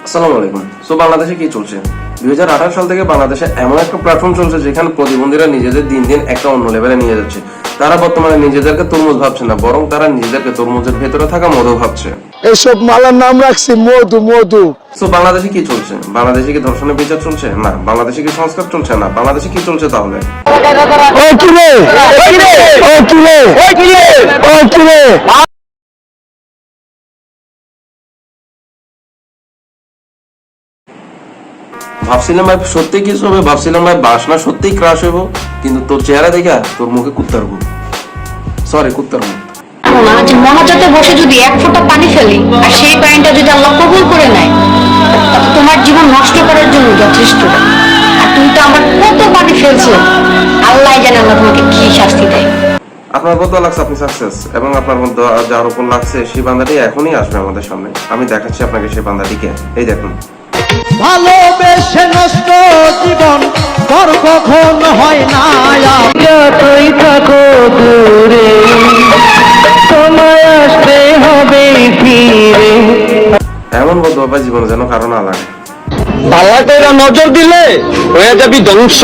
আসসালামু আলাইকুম। সো বাংলাদেশে কি চলছে? 2018 সাল থেকে বাংলাদেশে এমন একটা প্ল্যাটফর্ম চলছে যেখানে প্রতিবন্ধীরা নিজেদের দিন দিন একটা অন্য লেভেলে নিয়ে যাচ্ছে। তারা বর্তমানে নিজেদেরকে তরমুজ ভাবছে না, বরং তারা নিজেদেরকে তরমুজের ভেতরে থাকা মধু ভাবছে। এইসব মালার নাম রাখছি মধু মধু। সো বাংলাদেশে কি চলছে? বাংলাদেশে কি ধর্ষণের বিচার চলছে? না। বাংলাদেশে কি সংস্কার চলছে? না। বাংলাদেশে কি চলছে তাহলে? ভাবছিলাম ভাই সত্যি কিছু হবে, ভাবছিলাম ভাই বাসনা সত্যিই ক্রাশ হইব, কিন্তু তোর চেহারা দেখা তোর মুখে কুত্তার মুখ, সরি কুত্তার মুখ। মহাজাতে বসে যদি এক ফোঁটা পানি ফেলি আর সেই পানিটা যদি আল্লাহ কবুল করে নেয়, তাহলে তোমার জীবন নষ্ট করার জন্য যথেষ্ট। আর তুমি তো আমার কত পানি ফেলছো, আল্লাহ জানে আল্লাহ তোমাকে কি শাস্তি দেয়। আপনার বদলা লাগছে আপনি সাকসেস, এবং আপনার মধ্যে যার উপর লাগছে সেই বান্দাটি এখনই আসবে আমাদের সামনে। আমি দেখাচ্ছি আপনাকে সেই বান্দাটিকে। এই দেখুন। ভালোবেসে নষ্ট জীবন তোর কখন হয় না, যতই থাকো দূরে তোমায় আসতে হবে ফিরে। এমন বদলা জীবনে যেন কারো না লাগে। পাল্লাটা নজর দিলে হয়ে যাবি ধ্বংস।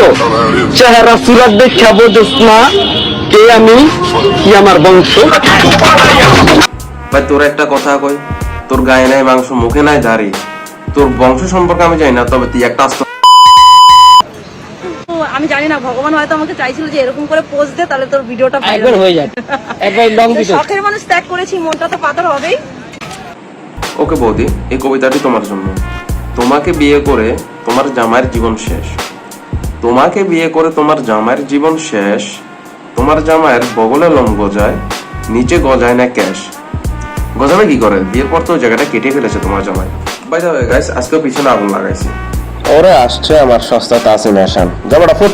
চেহারা সুরাত দেখা বোঝস না কে আমি, কি আমার বংশ। ভাই তোর একটা কথা কই, তোর গায়ে নাই মাংস, মুখে নাই দাড়ি, তোর বংশ সম্পর্কে আমি জানি না, তবে তুই একটা আস্ত। আমি জানি না, ভগবান হয়তো আমাকে চাইছিল যে এরকম করে পোস্ট দে, তাহলে তোর ভিডিওটা একবার হয়ে যায়, একবার লং ভিডিও। শখের মানুষ ত্যাগ করেছি, মনটা তো পাথর হবেই। ওকে বৌদি, এই কবিতাটি তোমার জন্য। তোমাকে বিয়ে করে তোমার জামাইয়ের জীবন শেষ, তোমাকে বিয়ে করে তোমার জামাইয়ের জীবন শেষ, তোমার জামাইয়ের বগলে লোম গজায়, নিচে গজায় না ক্যাশ। গজাবে কি করে? বিয়ের পর তো জায়গাটা কেটে ফেলেছে তোমার জামাই। বাই দ্য ওয়ে গাইস, আজকে পিছনে আগুন লাগাইছি। ওরে আসছে আমার সস্তা তাসিম হাসান, যাবড়া ফুট।